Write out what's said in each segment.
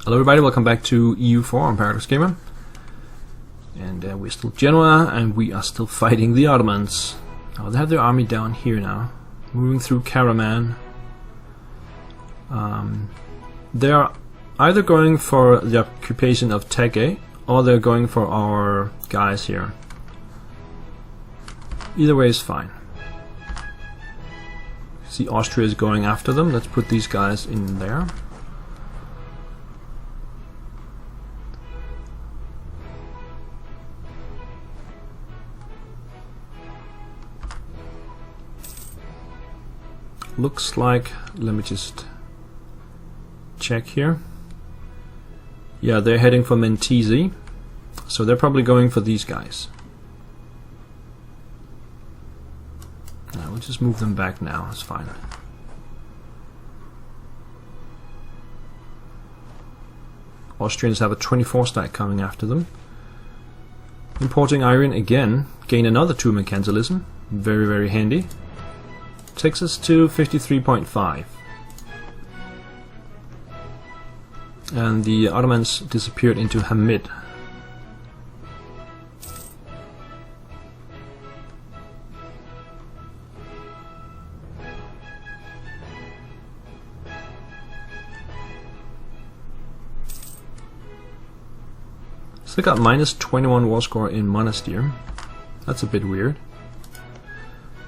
Hello everybody, welcome back to EU4 on ParadogsGamer. And we're still Genoa, and we are still fighting the Ottomans. Oh, they have their army down here now, moving through Karaman. They're either going for the occupation of Tege, or they're going for our guys here. Either way is fine. See, Austria is going after them. Let's put these guys in there. Looks like, let me just check here. Yeah, they're heading for Mentesi, so they're probably going for these guys. We'll just move them back now, it's fine. Austrians have a 24 stack coming after them. Importing iron again, gain another 2 mercantilism, very very handy. Takes us to 53.5. And the Ottomans disappeared into Hamid. Still got minus 21 war score in Monastir. That's a bit weird.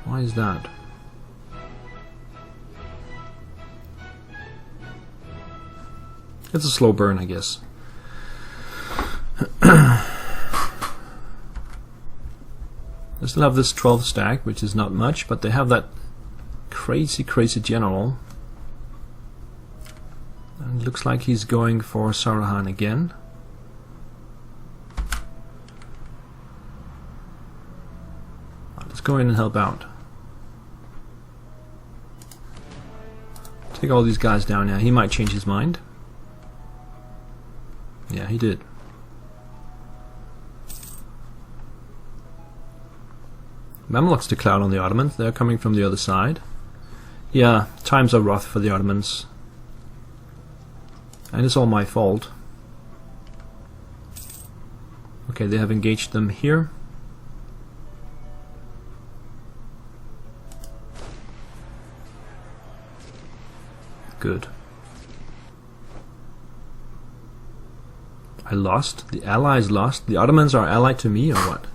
Why is that? It's a slow burn, I guess. I still have this 12 stack, which is not much, but they have that crazy general. And it looks like he's going for Sarahan again. Let's go in and help out. Take all these guys down now. He might change his mind. Yeah, he did. Mamluks declared on the Ottomans. They're coming from the other side. Yeah, times are rough for the Ottomans. And it's all my fault. Okay, they have engaged them here. Good. I lost. The Allies lost. The Ottomans are allied to me, or what?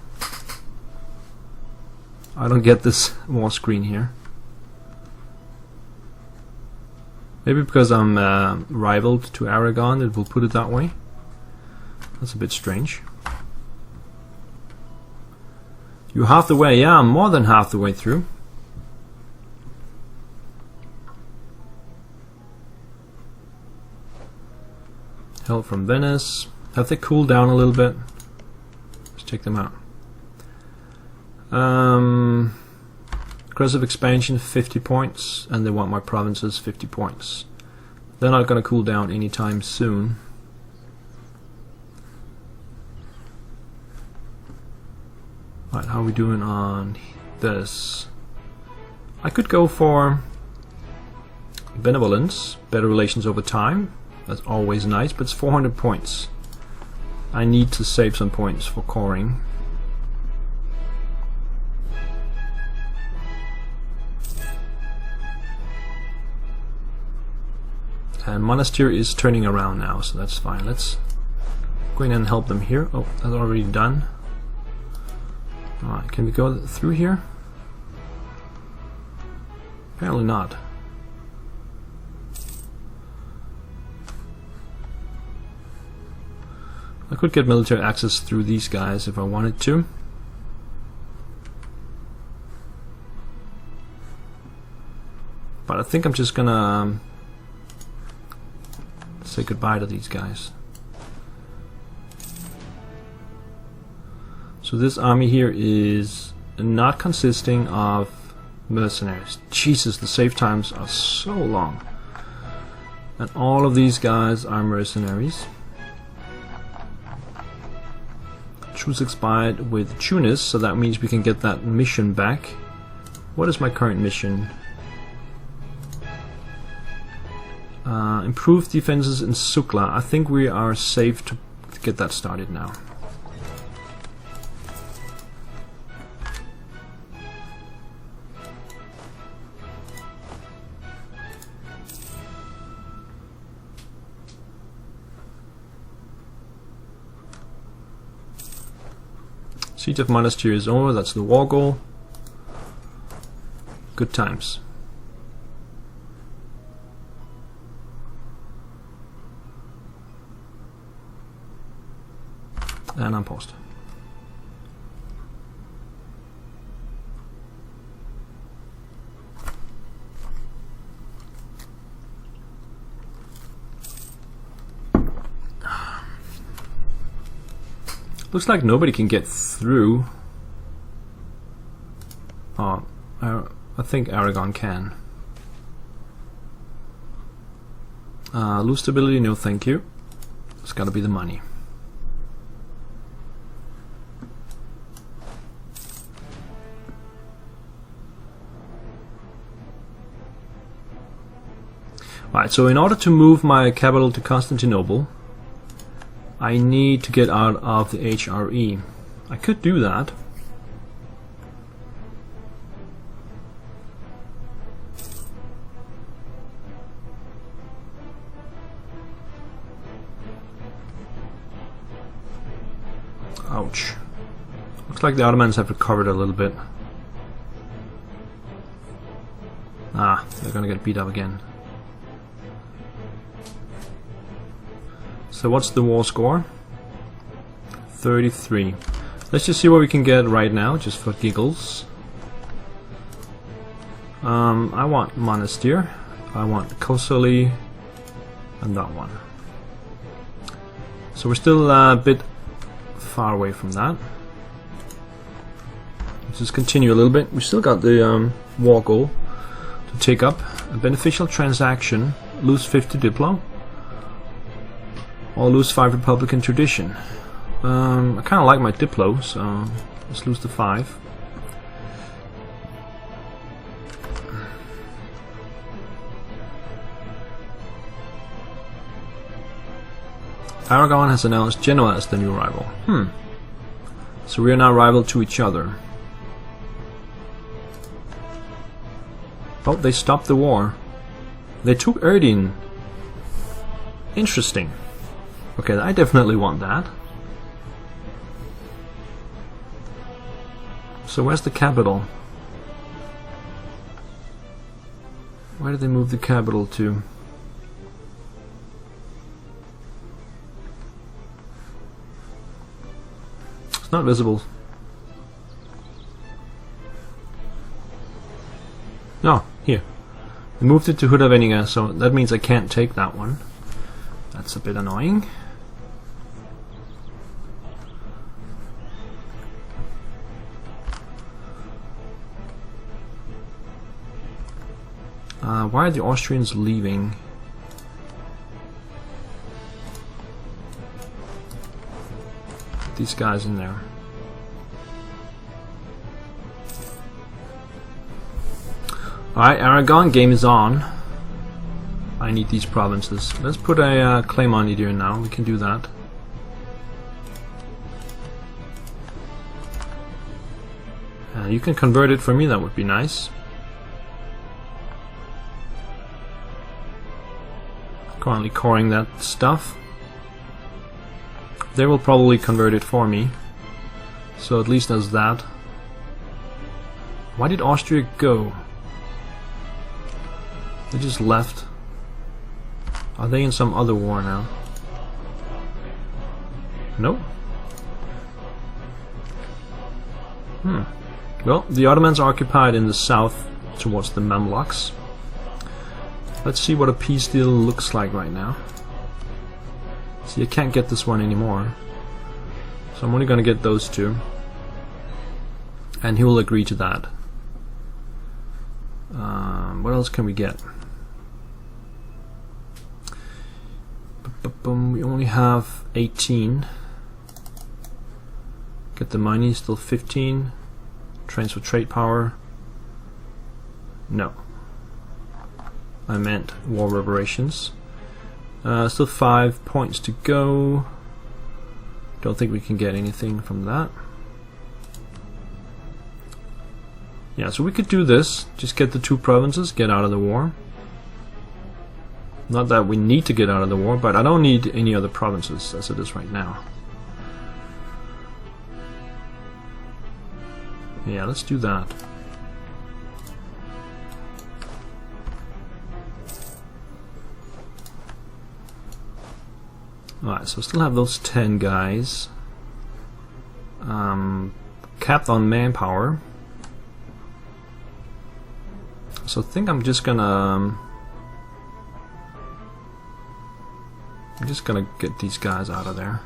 I don't get this war screen here. Maybe because I'm rivaled to Aragon, it will put it that way. That's a bit strange. You're half the way. Yeah, I'm more than half the way through. Help from Venice. Have they cooled down a little bit? Let's check them out. Aggressive expansion 50 points, and they want my provinces 50 points. They're not going to cool down anytime soon. Right, how are we doing on this? I could go for benevolence, better relations over time. That's always nice, but it's 400 points. I need to save some points for coring. And Monastir is turning around now, so that's fine. Let's go in and help them here. Oh, that's already done. Alright, can we go through here? Apparently not. I could get military access through these guys if I wanted to. But I think I'm just gonna say goodbye to these guys. So this army here is not consisting of mercenaries. Jesus, the save times are so long. And all of these guys are mercenaries. Truce expired with Tunis, so that means we can get that mission back. What is my current mission? Improved defenses in Sukla. I think we are safe to get that started now. Siege of Monastery is over, that's the war goal. Good times. And I'm paused. Looks like nobody can get through. Oh, I think Aragon can. Lose stability, no thank you. It's gotta be the money. Right, so in order to move my capital to Constantinople, I need to get out of the HRE. I could do that. Ouch. Looks like the Ottomans have recovered a little bit. Ah, they're gonna get beat up again. So what's the war score? 33. Let's just see what we can get right now, just for giggles. I want Monastir, I want Kosoli, and that one. So we're still a bit far away from that. Let's just continue a little bit. We still got the war goal to take up. A beneficial transaction, lose 50 Diplo. Or lose 5 Republican tradition. I kind of like my Diplo, so let's lose the 5. Aragon has announced Genoa as the new rival. So we are now rival to each other. Oh, they stopped the war. They took Erdin. Interesting. Okay, I definitely want that. So where's the capital? Where did they move the capital to? It's not visible. No, here. They moved it to Hudaveninga, so that means I can't take that one. That's a bit annoying. Why are the Austrians leaving? Put these guys in there. Alright, Aragon, game is on. I need these provinces. Let's put a claim on Idir now, we can do that. You can convert it for me, that would be nice. Currently coring that stuff. They will probably convert it for me. So at least as that. Why did Austria go? They just left. Are they in some other war now? Nope. Well, the Ottomans are occupied in the south towards the Mamluks. Let's see what a peace deal looks like right now. See, I can't get this one anymore. So I'm only going to get those two. And he will agree to that. What else can we get? We only have 18. Get the money, still 15. Transfer trade power. No. I meant war reparations. Still 5 points to go. Don't think we can get anything from that. Yeah, so we could do this. Just get the 2 provinces, get out of the war. Not that we need to get out of the war, but I don't need any other provinces as it is right now. Yeah, let's do that. Alright, so still have those 10 guys. Capped on manpower. So I think I'm just gonna get these guys out of there.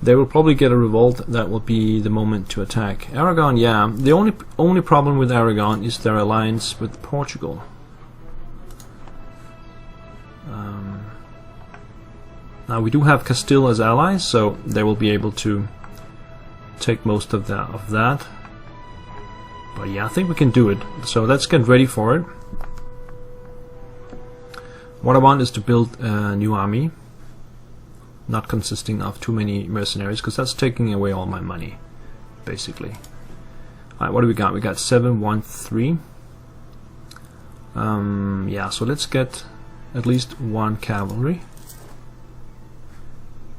They will probably get a revolt. That will be the moment to attack. Aragon, yeah. The only problem with Aragon is their alliance with Portugal. Now we do have Castile as allies, so they will be able to take most of that. But yeah, I think we can do it. So let's get ready for it. What I want is to build a new army, not consisting of too many mercenaries, because that's taking away all my money, basically. Alright, what do we got? We got 713. Yeah, so let's get at least 1 cavalry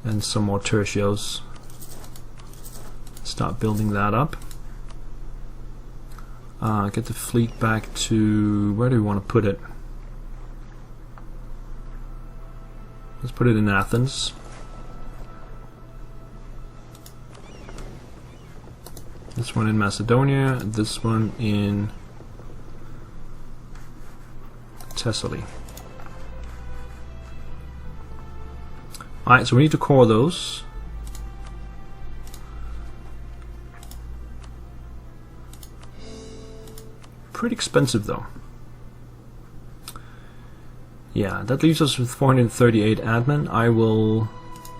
and some more tertios. Start building that up. Get the fleet back to, where do we want to put it? Let's put it in Athens. This one in Macedonia, this one in Thessaly. Alright, so we need to core those. Pretty expensive though. Yeah, that leaves us with 438 admin. I will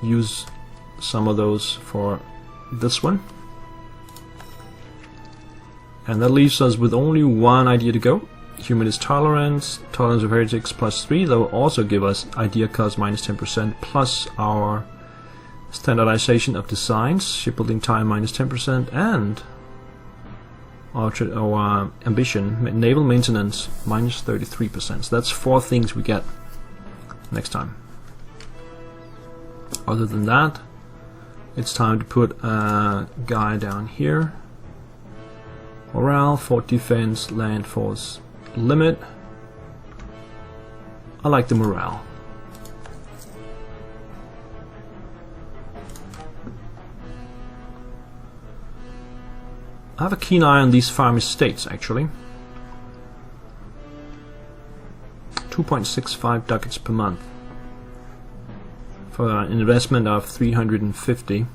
use some of those for this one. And that leaves us with only 1 idea to go. Humanist tolerance, tolerance of heretics +3. That will also give us idea cost -10% plus our standardization of designs, shipbuilding time -10%, and our ambition, naval maintenance, -33%. So that's 4 things we get next time. Other than that, it's time to put a guy down here. Morale, fort defense, land force limit. I like the morale. I have a keen eye on these farm estates actually. 2.65 ducats per month for an investment of 350.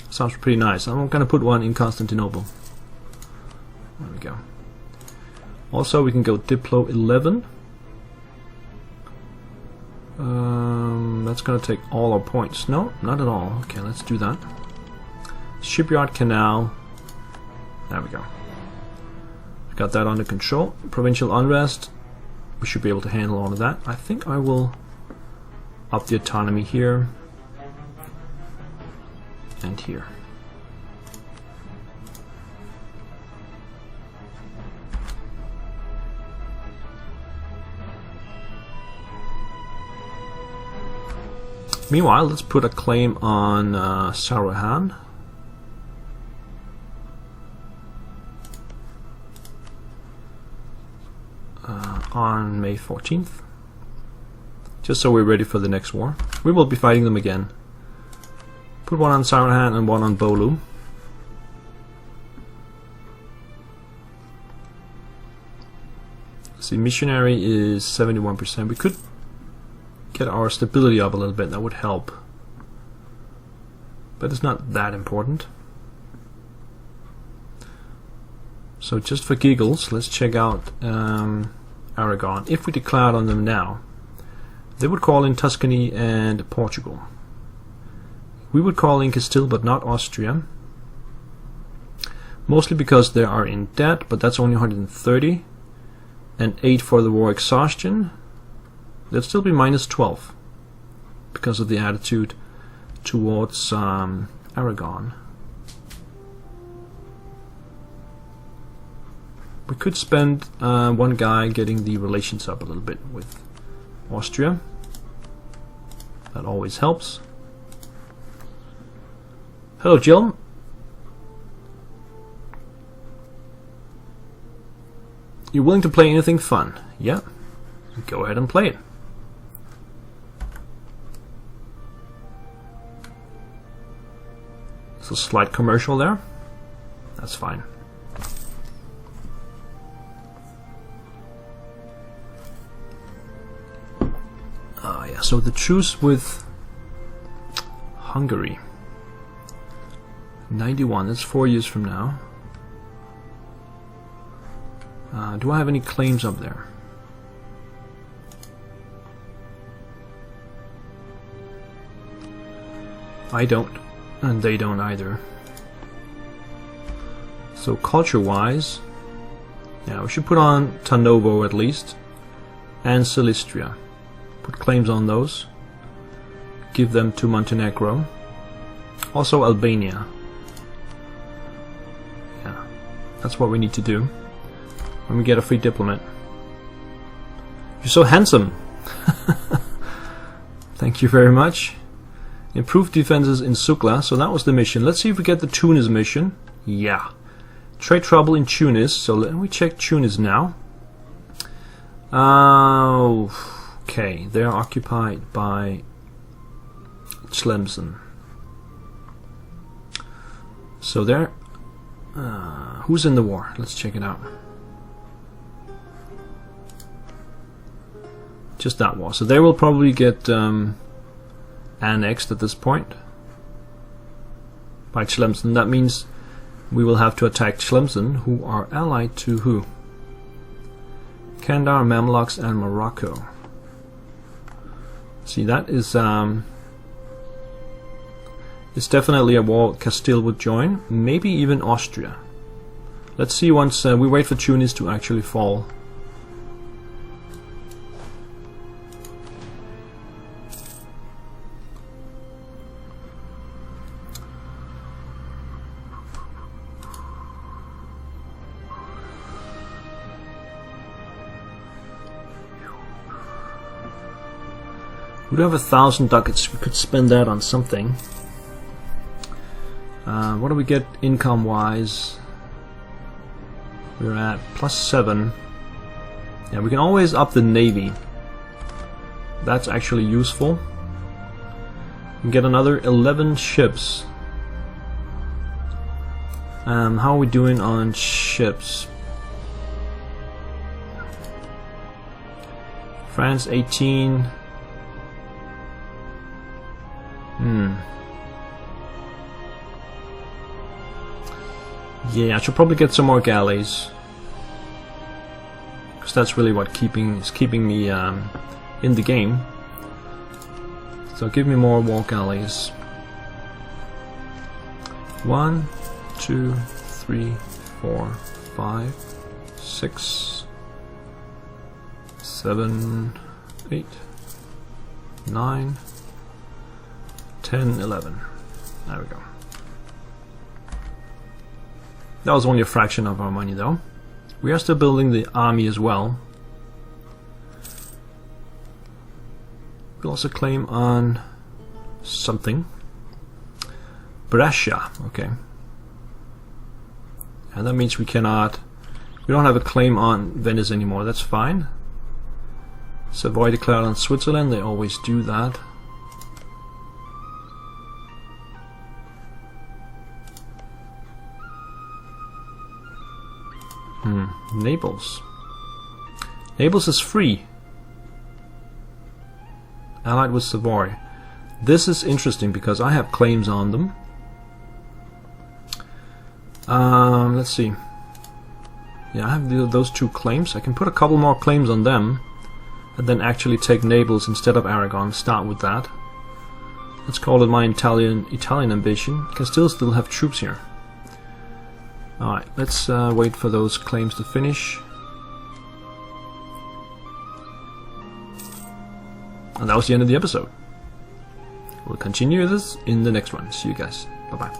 Sounds pretty nice. I'm going to put one in Constantinople. There we go. Also we can go Diplo 11. That's going to take all our points. No, not at all. Okay, let's do that. Shipyard Canal. There we go. Got that under control. Provincial unrest. We should be able to handle all of that. I think I will up the autonomy here and here. Meanwhile, let's put a claim on Saruhan. On May 14th, just so we're ready for the next war. We will be fighting them again. Put one on Saruhan and one on Bolu. See, missionary is 71%. We could get our stability up a little bit. That would help, but it's not that important. So just for giggles, let's check out Aragon. If we declared on them now, they would call in Tuscany and Portugal. We would call in Castile but not Austria, mostly because they are in debt, but that's only 130, and 8 for the war exhaustion. They'll still be minus 12 because of the attitude towards Aragon. We could spend one guy getting the relations up a little bit with Austria. That always helps. Hello, Jill. You're willing to play anything fun? Yeah. Go ahead and play it. There's a slight commercial there. That's fine. Yeah, so the truce with Hungary. 91, that's 4 years from now. Do I have any claims up there? I don't, and they don't either. So culture-wise, yeah, we should put on Tarnovo at least, and Silistria. Put claims on those. Give them to Montenegro. Also Albania. Yeah, that's what we need to do when we get a free diplomat. You're so handsome! Thank you very much. Improved defenses in Sukla, so that was the mission. Let's see if we get the Tunis mission. Yeah. Trade trouble in Tunis, so let me check Tunis now. Okay, they're occupied by Tlemcen. So they're... who's in the war? Let's check it out. Just that war. So they will probably get annexed at this point by Tlemcen. That means we will have to attack Tlemcen, who are allied to who? Kandar, Mamluks, and Morocco. See, that is it's definitely a war Castile would join, maybe even Austria. Let's see once we wait for Tunis to actually fall. We do have 1,000 ducats. We could spend that on something. What do we get income-wise? We're at +7. Yeah, we can always up the navy. That's actually useful. We can get another 11 ships. How are we doing on ships? France 18. Yeah, I should probably get some more galleys, because that's really what is keeping me in the game. So give me more war galleys. 1, 2, 3, 4, 5, 6, 7, 8, 9, 10, 11. There we go. That was only a fraction of our money though. We are still building the army as well. We'll also claim on something. Brescia, okay. And that means we don't have a claim on Venice anymore, that's fine. Savoy declared on Switzerland, they always do that. Naples. Naples is free. Allied with Savoy. This is interesting because I have claims on them. Let's see. Yeah, I have those two claims. I can put a couple more claims on them and then actually take Naples instead of Aragon. Start with that. Let's call it my Italian ambition. Can still have troops here. Alright, let's wait for those claims to finish. And that was the end of the episode. We'll continue this in the next one. See you guys. Bye bye.